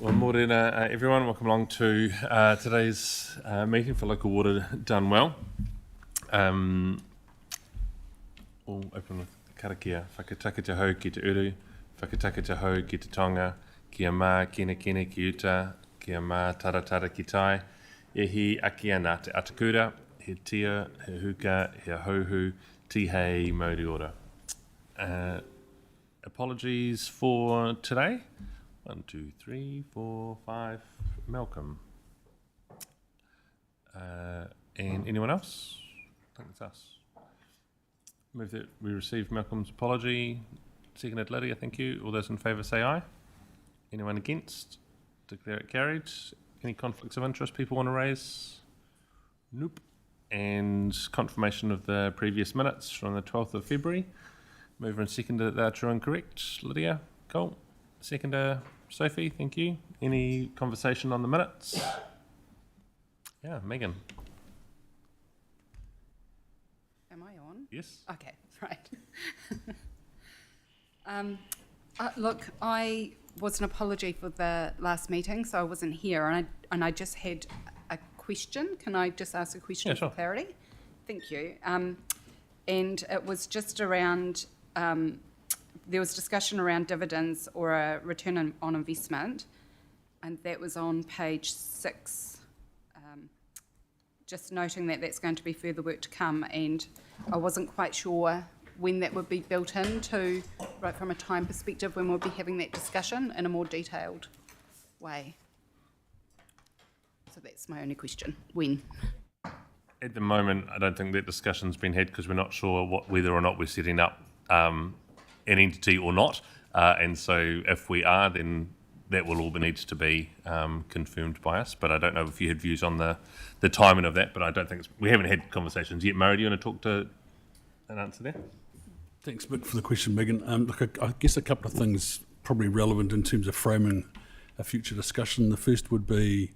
Well, morena, everyone. Welcome along to today's meeting for Local Water Done Well. We'll open with karakia. Whakataka te hau ki te uru, whakataka te hau ki te tonga, kia mā kine kine ki uta, kia mā taratara ki tai, e hi aki ana te atakura, he tia, he huka, he hauhu, tihei mauri ora. Apologies for today. 1, 2, 3, 4, 5. Malcolm. And anyone else? I think it's us. Move that we receive Malcolm's apology. Seconded Lydia, thank you. All those in favour say aye. Anyone against? Declare it carried. Any conflicts of interest people want to raise? Nope. And confirmation of the previous minutes from the 12th of February. Mover and seconder, they're true and correct. Lydia, cool. Seconder, Sophie, thank you. Any conversation on the minutes? Yeah, Megan. Am I on? Yes. Okay, right. Look, I was an apology for the last meeting, so I wasn't here, and I just had a question. Can I just ask a question for clarity? Thank you. And it was just around. There was discussion around dividends or a return on investment, and that was on page 6. Just noting that that's going to be further work to come, and I wasn't quite sure when that would be built into, right from a time perspective, when we'll be having that discussion in a more detailed way. So that's my only question. When? At the moment, I don't think that discussion's been had because we're not sure whether or not we're setting up an entity or not, and so if we are, then that will all needs to be confirmed by us. But I don't know if you had views on the timing of that. But I don't think we haven't had conversations yet. Murray, do you want to talk to an answer there? Thanks, Mick, for the question, Megan. Look, I guess a couple of things probably relevant in terms of framing a future discussion. The first would be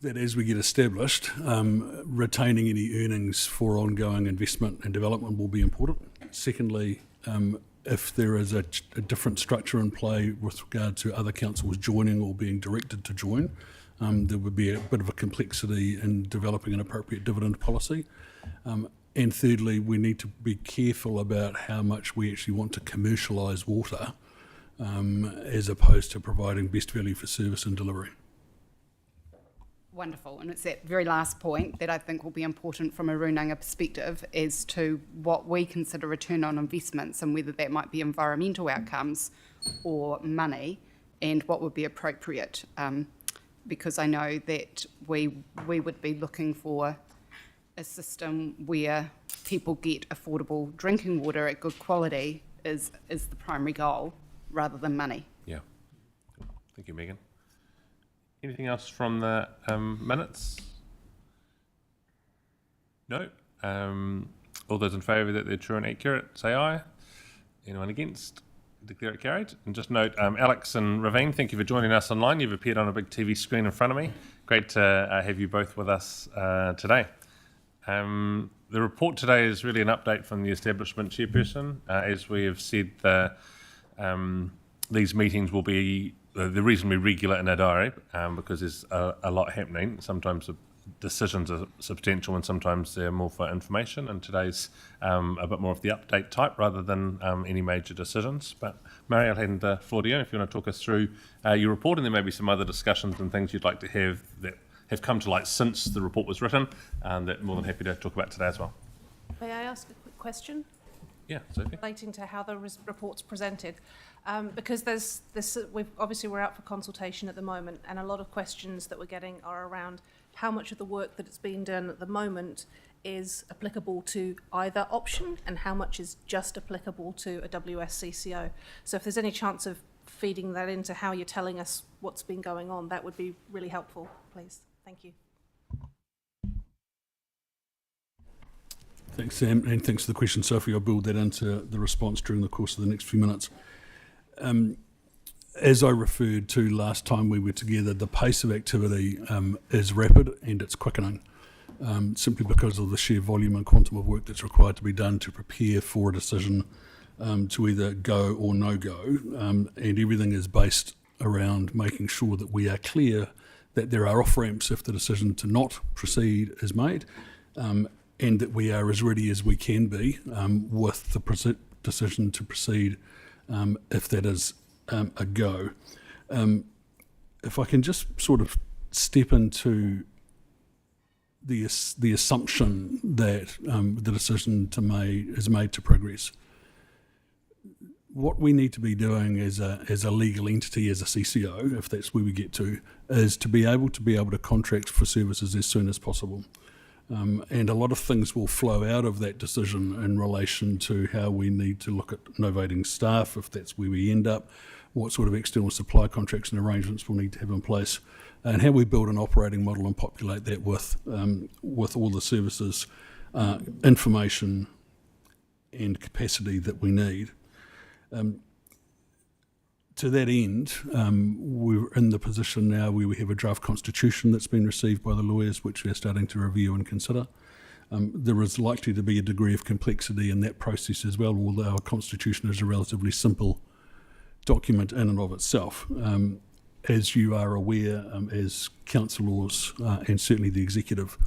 that as we get established, retaining any earnings for ongoing investment and development will be important. Secondly, if there is a different structure in play with regard to other councils joining or being directed to join, there would be a bit of a complexity in developing an appropriate dividend policy. And thirdly, we need to be careful about how much we actually want to commercialise water as opposed to providing best value for service and delivery. Wonderful, and it's that very last point that I think will be important from a Runanga perspective as to what we consider return on investments and whether that might be environmental outcomes or money and what would be appropriate, because I know that we would be looking for a system where people get affordable drinking water at good quality is the primary goal rather than money. Yeah. Thank you, Megan. Anything else from the minutes? No. All those in favour that they're true and accurate, say aye. Anyone against? Declare it carried. And just note, Alex and Ravine, thank you for joining us online. You've appeared on a big TV screen in front of me. Great to have you both with us today. The report today is really an update from the establishment chairperson. As we have said, these meetings will be the reasonably regular in our diary because there's a lot happening. Sometimes the decisions are substantial and sometimes they're more for information, and today's a bit more of the update type rather than any major decisions. But Mary, I'll hand the floor to you if you want to talk us through your report, and there may be some other discussions and things you'd like to have that have come to light since the report was written, and that more than happy to talk about today as well. May I ask a quick question? Yeah, Sophie. Relating to how the report's presented, because there's this. We're out for consultation at the moment, and a lot of questions that we're getting are around how much of the work that it's being done at the moment is applicable to either option, and how much is just applicable to a WSCCO. So if there's any chance of feeding that into how you're telling us what's been going on, that would be really helpful, please. Thank you. Thanks, Sam, and thanks for the question, Sophie. I'll build that into the response during the course of the next few minutes. As I referred to last time we were together, the pace of activity is rapid and it's quickening, simply because of the sheer volume and quantum of work that's required to be done to prepare for a decision to either go or no go, and everything is based around making sure that we are clear that there are off-ramps if the decision to not proceed is made, and that we are as ready as we can be with the decision to proceed if that is a go. If I can just sort of step into the assumption that the decision is made to progress. What we need to be doing as a legal entity, as a CCO, if that's where we get to, is to be able to contract for services as soon as possible. And a lot of things will flow out of that decision in relation to how we need to look at novating staff, if that's where we end up, what sort of external supply contracts and arrangements we'll need to have in place, and how we build an operating model and populate that with all the services, information and capacity that we need. To that end, we're in the position now where we have a draft constitution that's been received by the lawyers, which we're starting to review and consider. There is likely to be a degree of complexity in that process as well, although our constitution is a relatively simple document in and of itself. As you are aware, as councillors and certainly the executive,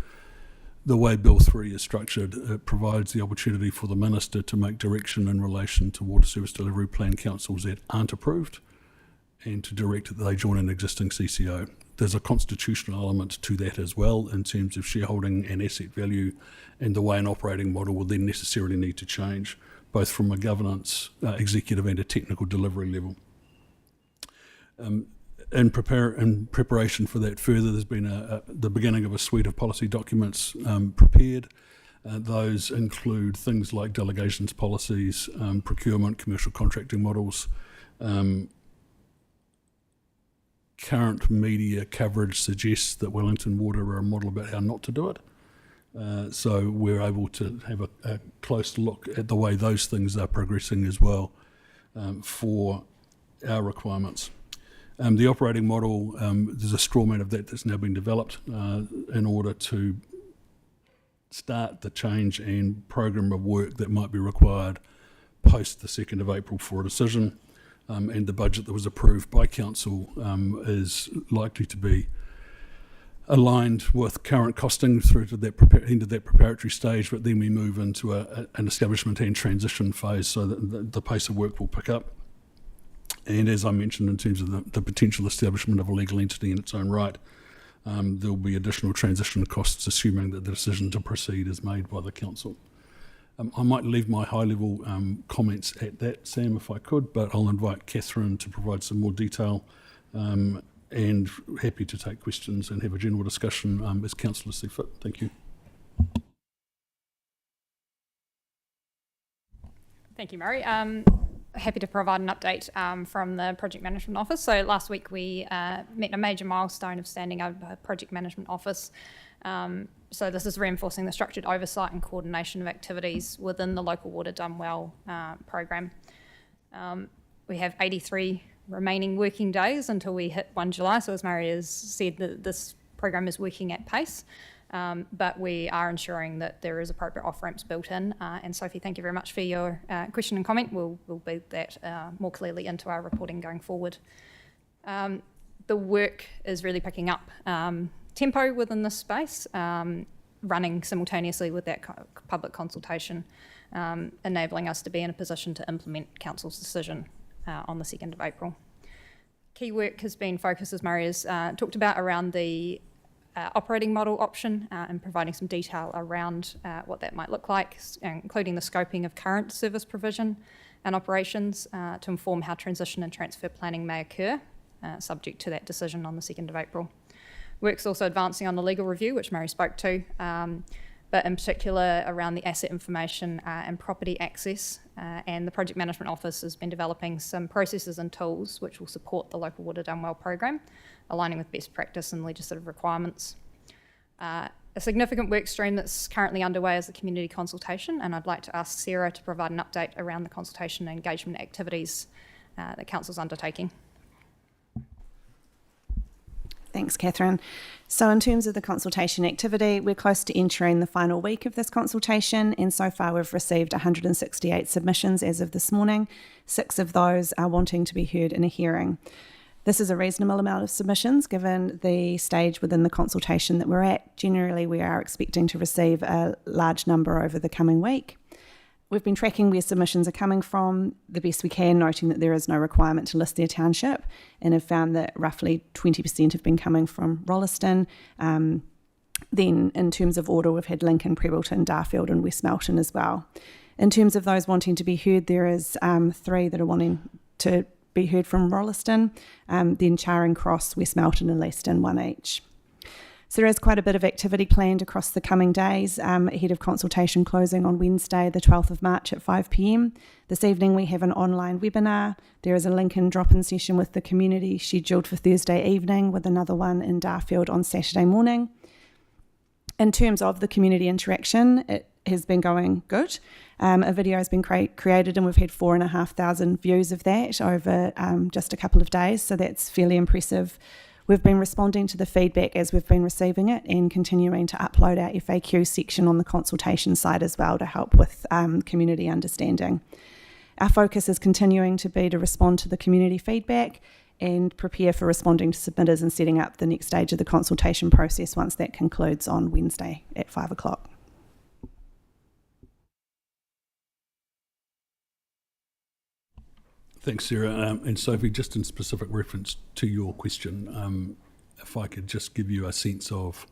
the way Bill 3 is structured, it provides the opportunity for the Minister to make direction in relation to water service delivery plan councils that aren't approved, and to direct that they join an existing CCO. There's a constitutional element to that as well in terms of shareholding and asset value, and the way an operating model will then necessarily need to change, both from a governance, executive and a technical delivery level. In preparation for that further, there's been the beginning of a suite of policy documents prepared. Those include things like delegations policies, procurement, commercial contracting models. Current media coverage suggests that Wellington Water are a model about how not to do it. So we're able to have a close look at the way those things are progressing as well for our requirements. The operating model, there's a straw man of that that's now been developed in order to start the change and program of work that might be required post the 2nd of April for a decision. And the budget that was approved by Council is likely to be aligned with current costing through to that end of that preparatory stage, but then we move into an establishment and transition phase so that the pace of work will pick up. And as I mentioned, in terms of the potential establishment of a legal entity in its own right, there will be additional transition costs, assuming that the decision to proceed is made by the council. I might leave my high-level comments at that, Sam, if I could, but I'll invite Catherine to provide some more detail, and happy to take questions and have a general discussion as councillors see fit. Thank you. Thank you, Murray. Happy to provide an update from the Project Management Office. So last week we met a major milestone of standing up a Project Management Office. So this is reinforcing the structured oversight and coordination of activities within the local water done well program. We have 83 remaining working days until we hit 1 July. So as Murray has said, this program is working at pace. But we are ensuring that there is appropriate off-ramps built in. And Sophie, thank you very much for your question and comment. We'll build that more clearly into our reporting going forward. The work is really picking up tempo within this space, running simultaneously with that public consultation, enabling us to be in a position to implement Council's decision on the 2nd of April. Key work has been focused, as Murray has talked about, around the operating model option and providing some detail around what that might look like, including the scoping of current service provision and operations to inform how transition and transfer planning may occur, subject to that decision on the 2nd of April. Work's also advancing on the legal review, which Murray spoke to, but in particular around the asset information and property access. And the Project Management Office has been developing some processes and tools which will support the Local Water Done Well program, aligning with best practice and legislative requirements. A significant work stream that's currently underway is the community consultation, and I'd like to ask Sarah to provide an update around the consultation and engagement activities that Council's undertaking. Thanks, Catherine. So in terms of the consultation activity, we're close to entering the final week of this consultation, and so far we've received 168 submissions as of this morning. 6 of those are wanting to be heard in a hearing. This is a reasonable amount of submissions given the stage within the consultation that we're at. Generally, we are expecting to receive a large number over the coming week. We've been tracking where submissions are coming from the best we can, noting that there is no requirement to list their township, and have found that roughly 20% have been coming from Rolleston. Then in terms of order, we've had Lincoln, Prebbleton, Darfield and West Melton as well. In terms of those wanting to be heard, there is 3 that are wanting to be heard from Rolleston, then Charing Cross, West Melton and Leaston, 1 each. So there is quite a bit of activity planned across the coming days ahead of consultation closing on Wednesday, the 12th of March at 5 p.m. This evening we have an online webinar. There is a Lincoln drop-in session with the community scheduled for Thursday evening, with another one in Darfield on Saturday morning. In terms of the community interaction, it has been going good. A video has been created and we've had 4,500 views of that over just a couple of days, so that's fairly impressive. We've been responding to the feedback as we've been receiving it and continuing to upload our FAQ section on the consultation site as well to help with community understanding. Our focus is continuing to be to respond to the community feedback and prepare for responding to submitters and setting up the next stage of the consultation process once that concludes on Wednesday at 5 o'clock. Thanks, Sarah. And Sophie, just in specific reference to your question, if I could just give you a sense of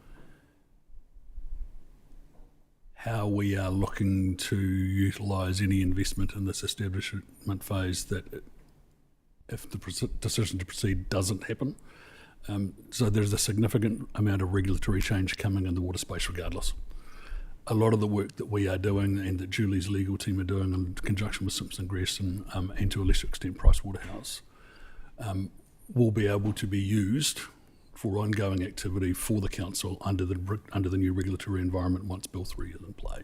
how we are looking to utilise any investment in this establishment phase that if the decision to proceed doesn't happen. So there's a significant amount of regulatory change coming in the water space regardless. A lot of the work that we are doing and that Julie's legal team are doing in conjunction with Simpson Grierson and to a lesser extent Price Waterhouse will be able to be used for ongoing activity for the council under the new regulatory environment once Bill 3 is in play.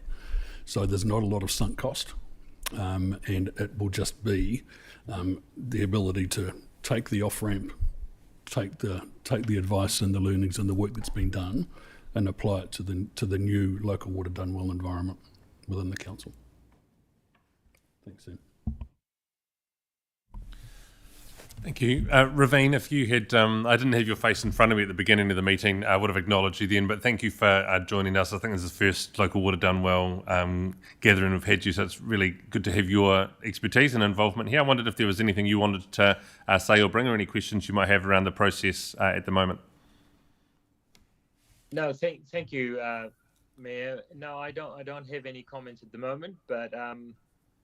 So there's not a lot of sunk cost, and it will just be the ability to take the off-ramp, take the advice and the learnings and the work that's been done and apply it to the new local water done well environment within the council. Thanks, Sam. Thank you. Raveen, if you had, I didn't have your face in front of me at the beginning of the meeting, I would have acknowledged you then, but thank you for joining us. I think this is the first local water done well gathering we've had you, so it's really good to have your expertise and involvement here. I wondered if there was anything you wanted to say or bring, or any questions you might have around the process at the moment. No, thank you, Mayor. No, I don't have any comments at the moment, but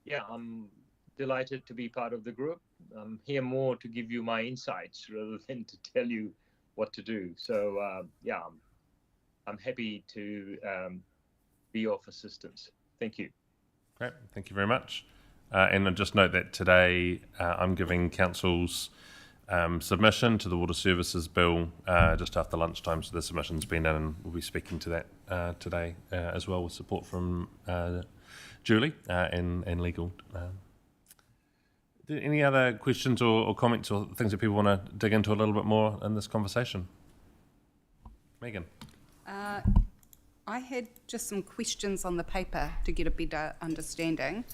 yeah, I'm delighted to be part of the group. I'm here more to give you my insights rather than to tell you what to do. So yeah, I'm happy to be of assistance. Thank you. Great, thank you very much. And I'll just note that today I'm giving Council's submission to the Water Services Bill just after lunchtime, so the submission's been done and we'll be speaking to that today as well with support from Julie and legal. Any other questions or comments or things that people want to dig into a little bit more in this conversation? Megan? I had just some questions on the paper to get a better understanding.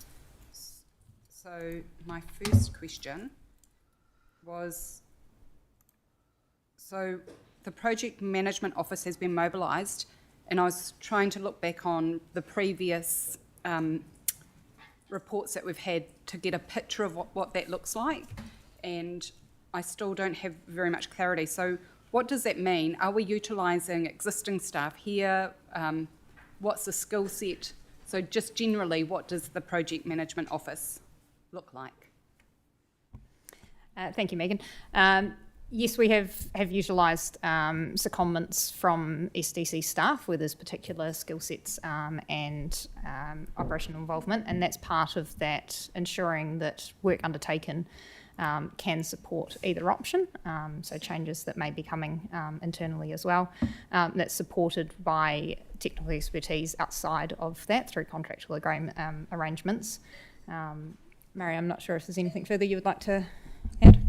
So my first question was, so the Project Management Office has been mobilised, and I was trying to look back on the previous reports that we've had to get a picture of what that looks like, and I still don't have very much clarity. So what does that mean? Are we utilising existing staff here? What's the skill set? So just generally, what does the Project Management Office look like? Thank you, Megan. Yes, we have utilised secondments from SDC staff where there's particular skill sets and operational involvement, and that's part of that ensuring that work undertaken can support either option, so changes that may be coming internally as well. That's supported by technical expertise outside of that through contractual agreement arrangements. Mary, I'm not sure if there's anything further you would like to add.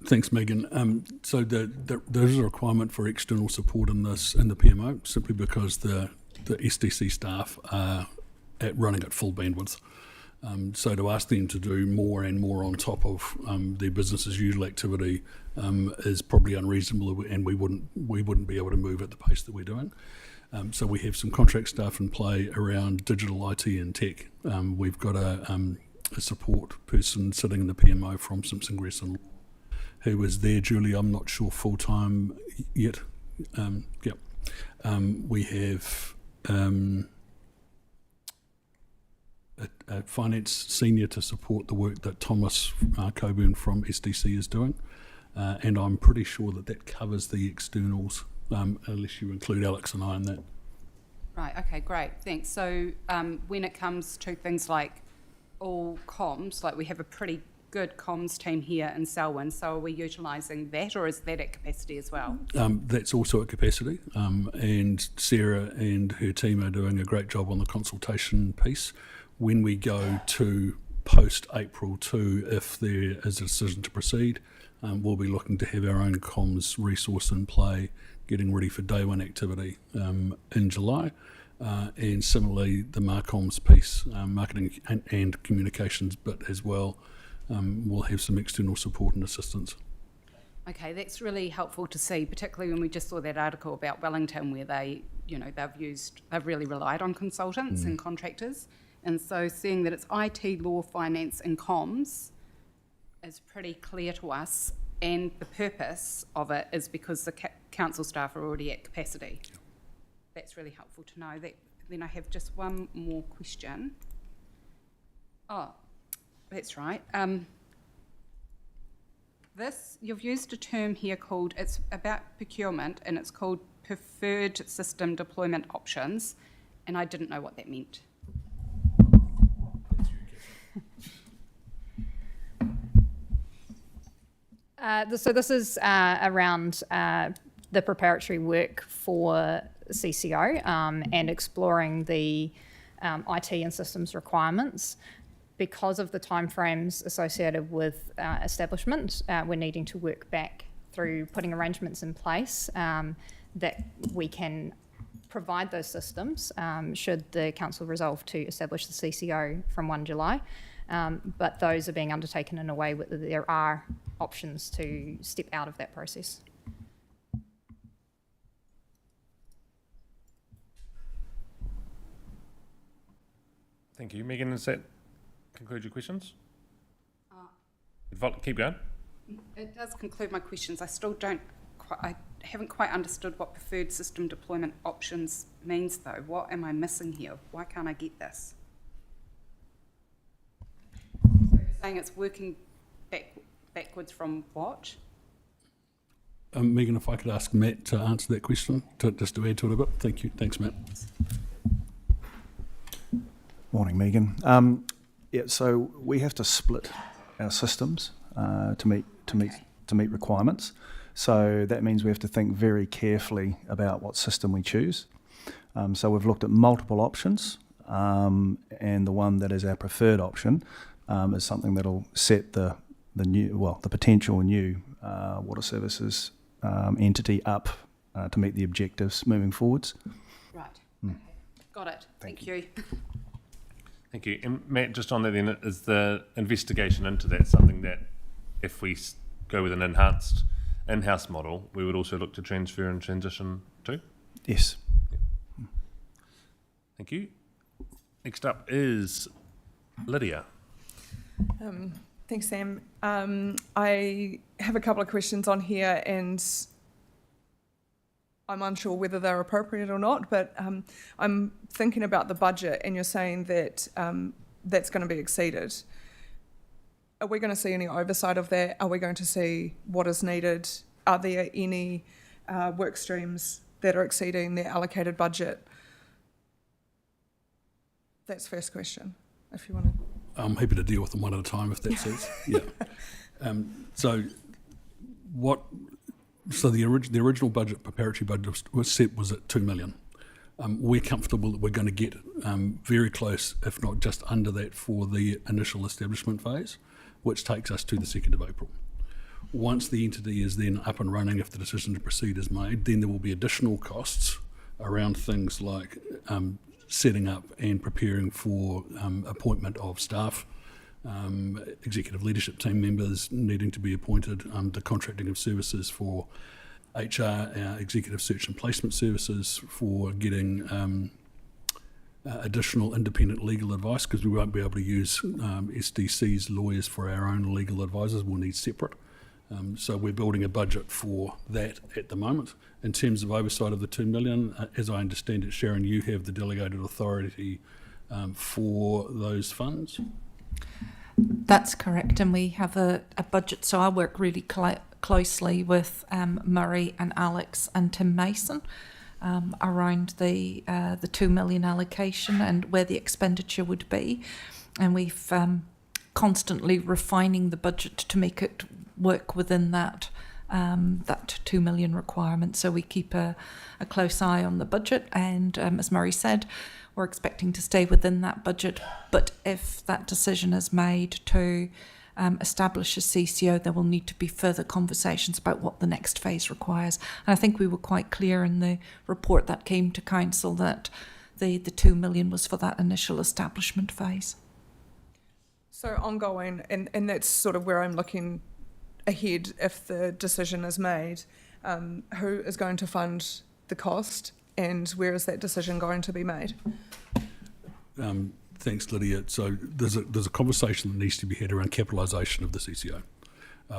Thanks, Megan. So there is a requirement for external support in the PMO, simply because the SDC staff are running at full bandwidth. So to ask them to do more and more on top of their business as usual activity is probably unreasonable, and we wouldn't be able to move at the pace that we're doing. So we have some contract staff in play around digital IT and tech. We've got a support person sitting in the PMO from Simpson Gresson, who is there, Julie, I'm not sure full-time yet. Yep. We have a finance senior to support the work that Thomas Coburn from SDC is doing. And I'm pretty sure that covers the externals, unless you include Alex and I in that. Right, okay, great, thanks. So when it comes to things like all comms, like we have a pretty good comms team here in Selwyn, so are we utilising that, or is that at capacity as well? That's also at capacity, and Sarah and her team are doing a great job on the consultation piece. When we go to post-April 2, if there is a decision to proceed, we'll be looking to have our own comms resource in play, getting ready for day one activity in July. And similarly, the Marcoms piece, marketing and communications bit as well, will have some external support and assistance. Okay, that's really helpful to see, particularly when we just saw that article about Wellington where they've really relied on consultants and contractors. And so seeing that it's IT, law, finance and comms is pretty clear to us, and the purpose of it is because the council staff are already at capacity. That's really helpful to know. Then I have just one more question. Oh, that's right. You've used a term here called, it's about procurement, and it's called preferred system deployment options, and I didn't know what that meant. So this is around the preparatory work for CCO and exploring the IT and systems requirements. Because of the timeframes associated with establishment, we're needing to work back through putting arrangements in place that we can provide those systems should the council resolve to establish the CCO from 1 July. But those are being undertaken in a way that there are options to step out of that process. Thank you. Megan, does that conclude your questions? Keep going. It does conclude my questions. I still I haven't quite understood what preferred system deployment options means though. What am I missing here? Why can't I get this? So you're saying it's working backwards from what? Megan, if I could ask Matt to answer that question, just to add to it a bit. Thank you. Thanks, Matt. Morning, Megan. So we have to split our systems to meet requirements. So that means we have to think very carefully about what system we choose. So we've looked at multiple options, and the one that is our preferred option is something that'll set the potential new water services entity up to meet the objectives moving forwards. Right. Okay. Got it. Thank you. Thank you. And Matt, just on that then, is the investigation into that something that if we go with an enhanced in-house model, we would also look to transfer and transition to? Yes. Yeah. Thank you. Next up is Lydia. Thanks, Sam. I have a couple of questions on here, and I'm unsure whether they're appropriate or not, but I'm thinking about the budget, and you're saying that that's going to be exceeded. Are we going to see any oversight of that? Are we going to see what is needed? Are there any work streams that are exceeding their allocated budget? That's the first question, if you want to. I'm happy to deal with them one at a time if that suits. Yeah. So the original budget, preparatory budget, was at 2 million. We're comfortable that we're going to get very close, if not just under that, for the initial establishment phase, which takes us to the 2nd of April. Once the entity is then up and running, if the decision to proceed is made, then there will be additional costs around things like setting up and preparing for appointment of staff, executive leadership team members needing to be appointed, the contracting of services for HR, our executive search and placement services, for getting additional independent legal advice, because we won't be able to use SDC's lawyers for our own legal advisors. We'll need separate. So we're building a budget for that at the moment. In terms of oversight of the $2 million, as I understand it, Sharon, you have the delegated authority for those funds. That's correct, and we have a budget. So I work really closely with Murray and Alex and Tim Mason around the $2 million allocation and where the expenditure would be, and we've constantly refining the budget to make it work within that $2 million requirement. So we keep a close eye on the budget, and as Murray said, we're expecting to stay within that budget. But if that decision is made to establish a CCO, there will need to be further conversations about what the next phase requires. And I think we were quite clear in the report that came to council that the $2 million was for that initial establishment phase. So ongoing, and that's sort of where I'm looking ahead if the decision is made. Who is going to fund the cost, and where is that decision going to be made? Thanks, Lydia. So there's a conversation that needs to be had around capitalisation of the CCO,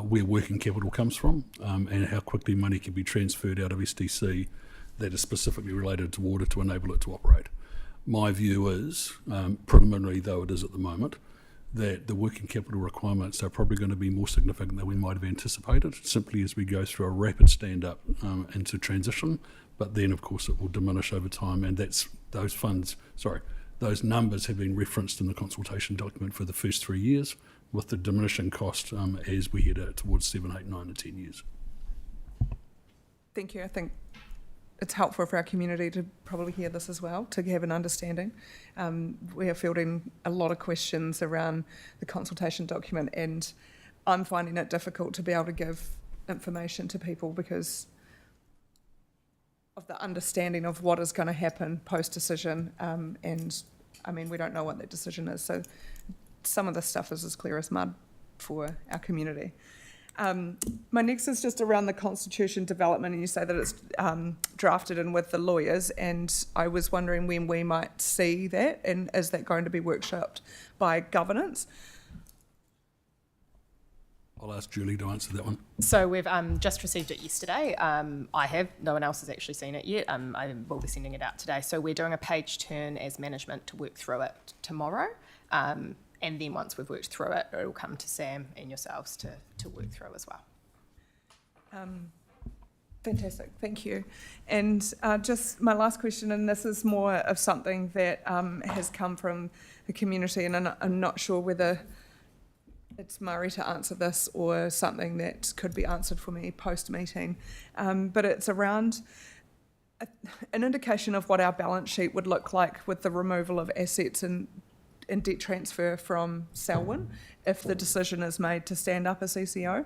where working capital comes from, and how quickly money can be transferred out of SDC that is specifically related to water to enable it to operate. My view is, preliminary though it is at the moment, that the working capital requirements are probably going to be more significant than we might have anticipated, simply as we go through a rapid stand-up into transition. But then, of course, it will diminish over time, and those numbers have been referenced in the consultation document for the first 3 years, with the diminishing cost as we head out towards 7, 8, 9 and 10 years. Thank you. I think it's helpful for our community to probably hear this as well, to have an understanding. We are fielding a lot of questions around the consultation document, and I'm finding it difficult to be able to give information to people because of the understanding of what is going to happen post-decision, and I mean, we don't know what that decision is, so some of this stuff is as clear as mud for our community. My next is just around the constitution development, and you say that it's drafted in with the lawyers, and I was wondering when we might see that, and is that going to be workshopped by governance? I'll ask Julie to answer that one. So we've just received it yesterday. I have, no one else has actually seen it yet. I will be sending it out today. So we're doing a page turn as management to work through it tomorrow. And then once we've worked through it, it'll come to Sam and yourselves to work through as well. Fantastic, thank you. And just my last question, and this is more of something that has come from the community, and I'm not sure whether it's Murray to answer this or something that could be answered for me post-meeting, but it's around an indication of what our balance sheet would look like with the removal of assets and debt transfer from Selwyn if the decision is made to stand up a CCO.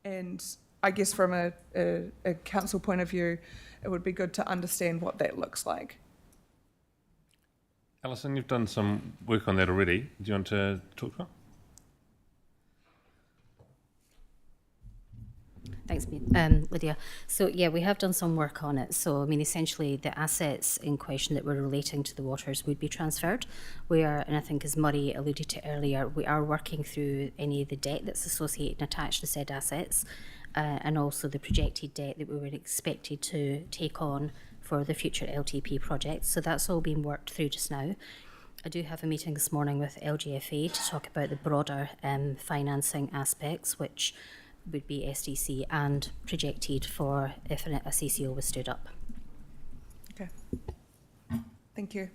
And I guess from a council point of view, it would be good to understand what that looks like. Alison, you've done some work on that already. Do you want to talk about it? Thanks, Lydia. So yeah, we have done some work on it. So I mean, essentially the assets in question that were relating to the waters would be transferred. We are, and I think as Murray alluded to earlier, we are working through any of the debt that's associated and attached to said assets, and also the projected debt that we were expected to take on for the future LTP projects. So that's all being worked through just now. I do have a meeting this morning with LGFA to talk about the broader financing aspects, which would be SDC and projected for if a CCO was stood up. Okay. Thank you.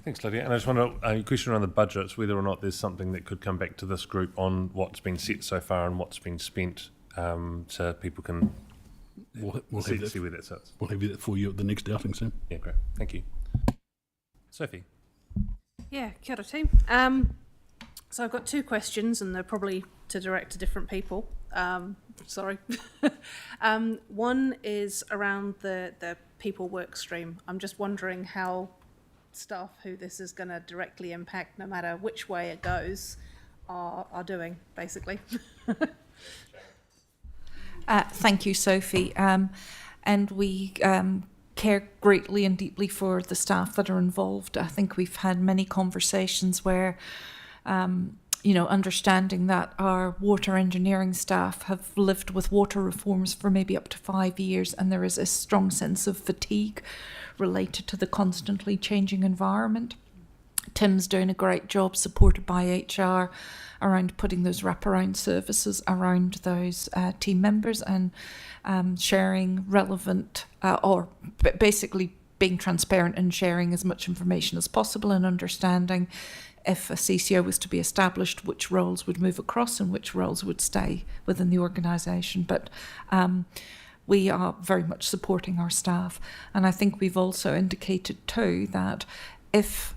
Thanks, Lydia. And I just want a question around the budgets, whether or not there's something that could come back to this group on what's been set so far and what's been spent, so people can We'll see have that, where that sits. we'll have that for you at the next outing, Sam. Yeah, great. Thank you. Sophie. Yeah, kia ora team. So I've got two questions, and they're probably to direct to different people. Sorry. One is around the people work stream. I'm just wondering how staff who this is going to directly impact, no matter which way it goes, are doing, basically. Thank you, Sophie. And we care greatly and deeply for the staff that are involved. I think we've had many conversations where, understanding that our water engineering staff have lived with water reforms for maybe up to 5 years, and there is a strong sense of fatigue related to the constantly changing environment. Tim's doing a great job, supported by HR, around putting those wraparound services around those team members and sharing relevant basically being transparent and sharing as much information as possible, and understanding if a CCO was to be established, which roles would move across and which roles would stay within the organisation. But we are very much supporting our staff. And I think we've also indicated too that if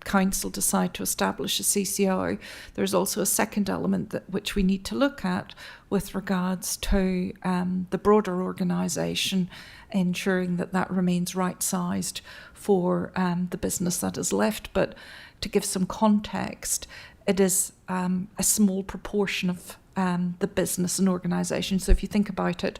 council decide to establish a CCO, there's also a second element which we need to look at with regards to the broader organisation, ensuring that remains right-sized for the business that is left. But to give some context, it is a small proportion of the business and organisation. So if you think about it,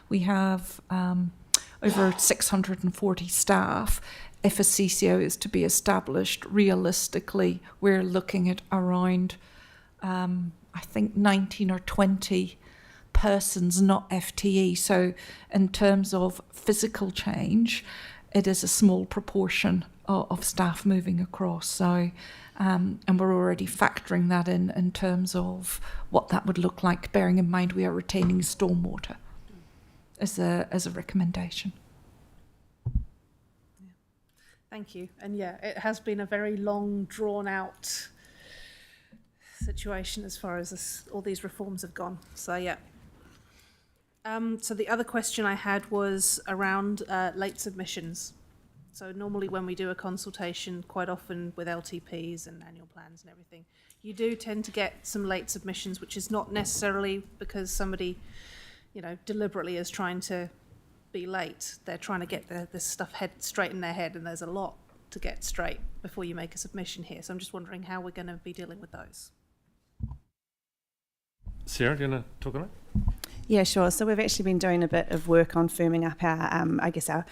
we have over 640 staff. If a CCO is to be established, realistically, we're looking at around, I think, 19 or 20 persons, not FTE. So in terms of physical change, it is a small proportion of staff moving across. So, and we're already factoring that in terms of what that would look like, bearing in mind we are retaining stormwater as a recommendation. Thank you. And yeah, it has been a very long, drawn-out situation as far as all these reforms have gone. So yeah. So the other question I had was around late submissions. So normally when we do a consultation, quite often with LTPs and annual plans and everything, you do tend to get some late submissions, which is not necessarily because somebody, deliberately is trying to be late. They're trying to get this stuff straight in their head, and there's a lot to get straight before you make a submission here. So I'm just wondering how we're going to be dealing with those. Sarah, do you want to talk on it? Yeah, sure. So we've actually been doing a bit of work on firming up our, our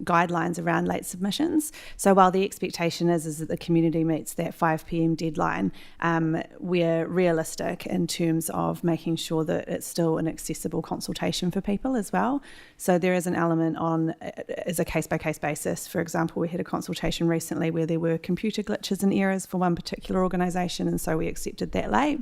guidelines around late submissions. So while the expectation is that the community meets that 5 p.m. deadline, we're realistic in terms of making sure that it's still an accessible consultation for people as well. So there is an element on as a case-by-case basis. For example, we had a consultation recently where there were computer glitches and errors for one particular organisation, and so we accepted that late.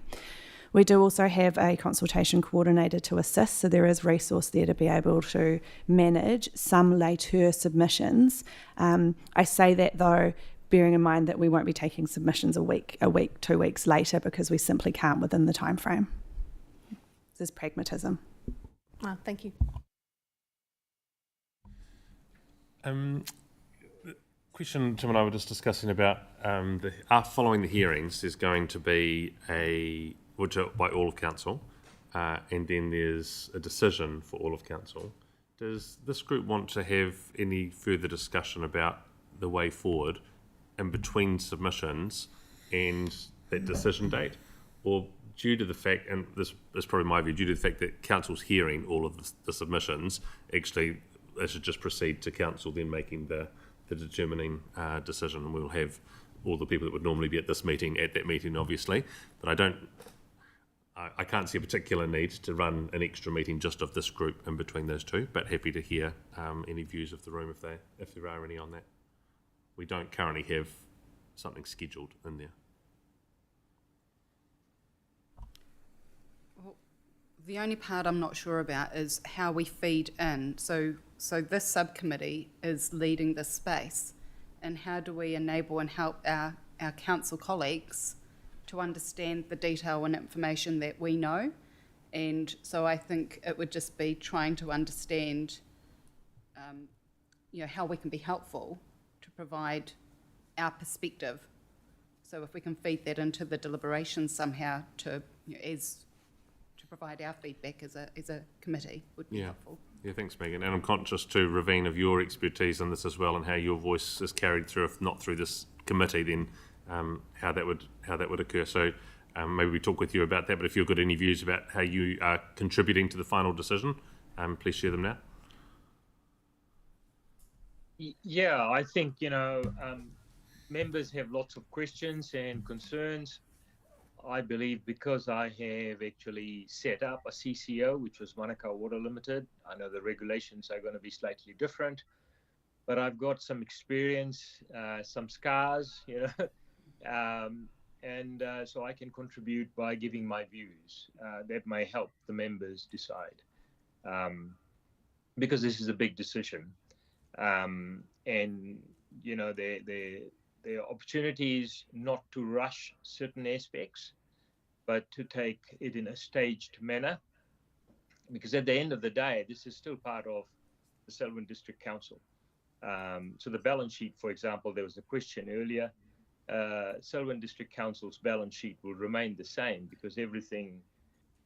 We do also have a consultation coordinator to assist, so there is resource there to be able to manage some later submissions. I say that though, bearing in mind that we won't be taking submissions a week, 2 weeks later, because we simply can't within the time frame. There's pragmatism. Thank you. Question Tim and I were just discussing about following the hearings, there's going to be which are by all of council, and then there's a decision for all of council. Does this group want to have any further discussion about the way forward in between submissions and that decision date? Or due to the fact, and this is probably my view, due to the fact that council's hearing all of the submissions, actually they should just proceed to council then making the determining decision, and we'll have all the people that would normally be at this meeting at that meeting, obviously. But I can't see a particular need to run an extra meeting just of this group in between those two, but happy to hear any views of the room if there are any on that. We don't currently have something scheduled in there. Well, the only part I'm not sure about is how we feed in. So this subcommittee is leading this space, and how do we enable and help our council colleagues to understand the detail and information that we know? And so I think it would just be trying to understand how we can be helpful to provide our perspective. So if we can feed that into the deliberations somehow to provide our feedback as a committee would be helpful. Yeah, thanks, Megan. And I'm conscious to Ravine of your expertise on this as well, and how your voice is carried through, if not through this committee, then how that would occur. So maybe we talk with you about that. But if you've got any views about how you are contributing to the final decision, please share them now. Yeah, I think, members have lots of questions and concerns. I believe because I have actually set up a CCO, which was Manukau Water Limited, I know the regulations are going to be slightly different, but I've got some experience, some scars, and so I can contribute by giving my views that may help the members decide, because this is a big decision. And there are opportunities not to rush certain aspects, but to take it in a staged manner, because at the end of the day, this is still part of the Selwyn District Council. So the balance sheet, for example, there was a question earlier. Selwyn District Council's balance sheet will remain the same, because everything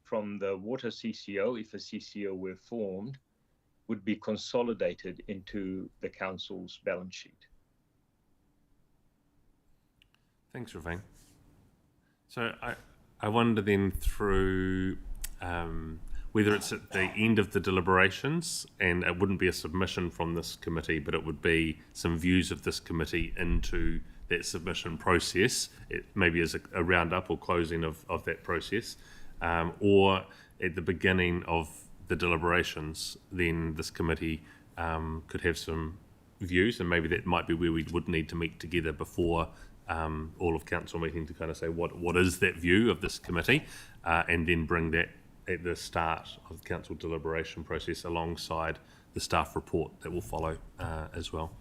from the water CCO, if a CCO were formed, would be consolidated into the council's balance sheet. Thanks, Ravine. So I wonder then through whether it's at the end of the deliberations, and it wouldn't be a submission from this committee, but it would be some views of this committee into that submission process, maybe as a roundup or closing of that process, or at the beginning of the deliberations, then this committee could have some views, and maybe that might be where we would need to meet together before all of council meeting to kind of say what is that view of this committee, and then bring that at the start of the council deliberation process alongside the staff report that will follow as well.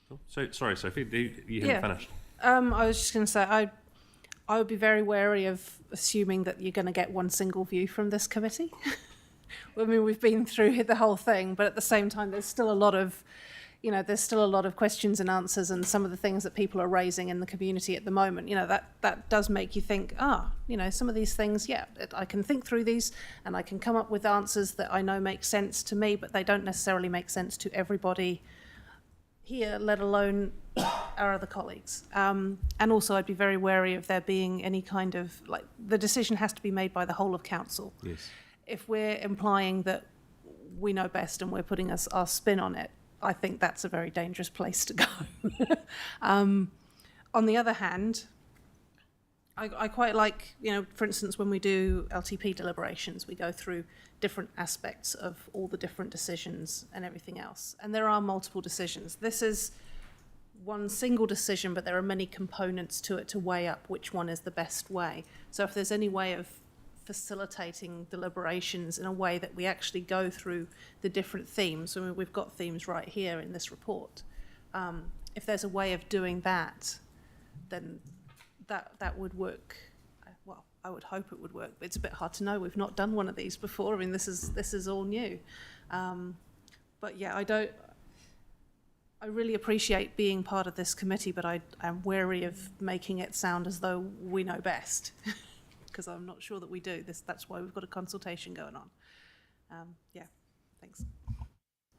Cool. So sorry, Sophie, you haven't finished. I was just going to say I would be very wary of assuming that you're going to get one single view from this committee. I mean, we've been through the whole thing, but at the same time, there's still a lot of questions and answers, and some of the things that people are raising in the community at the moment, that does make you think, some of these things, I can think through these and I can come up with answers that I know make sense to me, but they don't necessarily make sense to everybody here, let alone our other colleagues. And also I'd be very wary of there being any kind of, the decision has to be made by the whole of council. Yes. If we're implying that we know best and we're putting our spin on it, I think that's a very dangerous place to go. On the other hand, I quite like, for instance, when we do LTP deliberations, we go through different aspects of all the different decisions and everything else. And there are multiple decisions. This is one single decision, but there are many components to it to weigh up which one is the best way. So if there's any way of facilitating deliberations in a way that we actually go through the different themes, I mean, we've got themes right here in this report. If there's a way of doing that, then that would work. Well, I would hope it would work, but it's a bit hard to know. We've not done one of these before. I mean, this is all new. But yeah, I really appreciate being part of this committee, but I'm wary of making it sound as though we know best. Because I'm not sure that we do. That's why we've got a consultation going on. Thanks.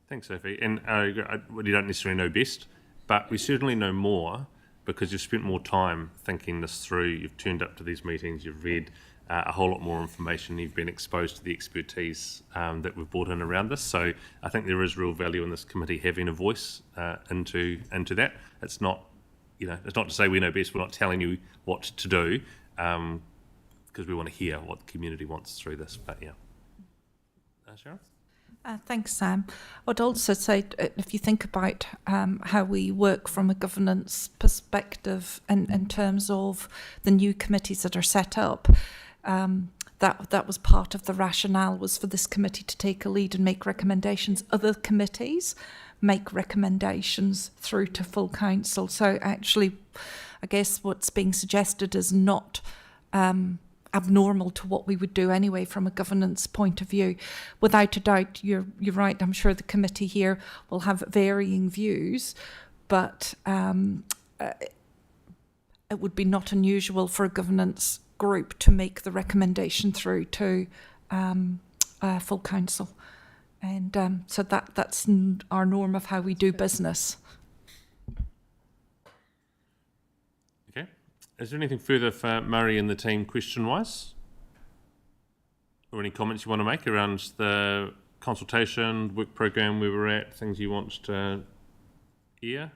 Thanks, Sophie. And you don't necessarily know best, but we certainly know more because you've spent more time thinking this through. You've turned up to these meetings, you've read a whole lot more information, you've been exposed to the expertise that we've brought in around this. So I think there is real value in this committee having a voice into that. It's not, it's not to say we know best. We're not telling you what to do. Because we want to hear what the community wants through this. But yeah. Sharon? Thanks, Sam. I'd also say, if you think about how we work from a governance perspective in terms of the new committees that are set up, that was part of the rationale, was for this committee to take a lead and make recommendations. Other committees make recommendations through to full council. So actually, I guess what's being suggested is not abnormal to what we would do anyway from a governance point of view. Without a doubt, you're right. I'm sure the committee here will have varying views, but it would be not unusual for a governance group to make the recommendation through to full council. And so that's our norm of how we do business. Okay. Is there anything further for Murray and the team question-wise? Or any comments you want to make around the consultation, work program where we're at, things you want to hear?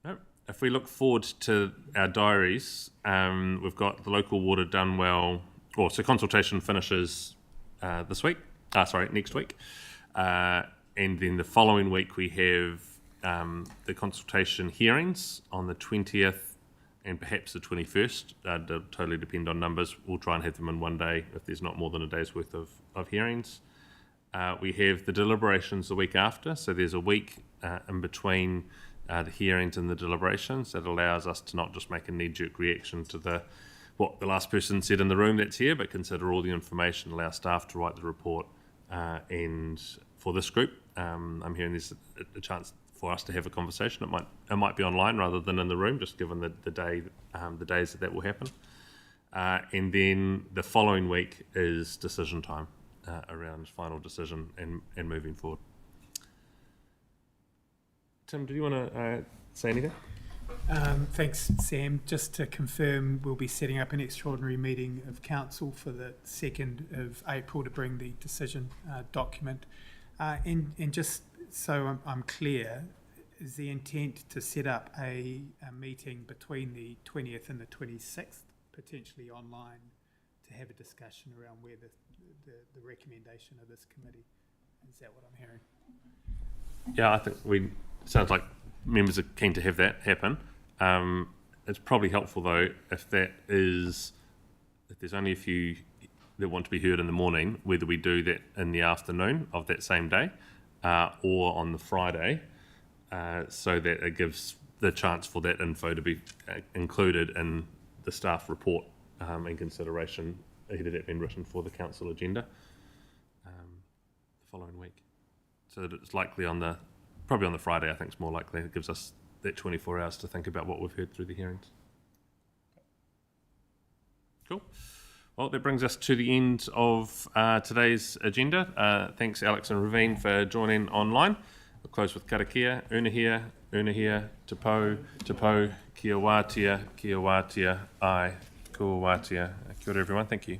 No. If we look forward to our diaries, we've got the local water done well. Well, so consultation finishes next week. And then the following week we have the consultation hearings on the 20th and perhaps the 21st. They'll totally depend on numbers. We'll try and have them in one day if there's not more than a day's worth of hearings. We have the deliberations the week after, so there's a week in between the hearings and the deliberations that allows us to not just make a knee-jerk reaction to what the last person said in the room that's here, but consider all the information, allow staff to write the report. And for this group, I'm hearing there's a chance for us to have a conversation. It might be online rather than in the room, just given the days that will happen. And then the following week is decision time around final decision and moving forward. Tim, do you want to say anything? Thanks, Sam. Just to confirm, we'll be setting up an extraordinary meeting of council for the 2nd of April to bring the decision document. And just so I'm clear, is the intent to set up a meeting between the 20th and the 26th, potentially online, to have a discussion around where the recommendation of this committee? Is that what I'm hearing? Yeah, I think sounds like members are keen to have that happen. It's probably helpful though if there's only a few that want to be heard in the morning, whether we do that in the afternoon of that same day or on the Friday, so that it gives the chance for that info to be included in the staff report in consideration ahead of that being written for the council agenda the following week. So it's likely probably on the Friday, I think it's more likely. It gives us that 24 hours to think about what we've heard through the hearings. Cool. Well, that brings us to the end of today's agenda. Thanks, Alex and Ravine, for joining online. We'll close with karakia, unahia, tapo, kia wātia, ai, kua wātia. Kia ora, everyone. Thank you.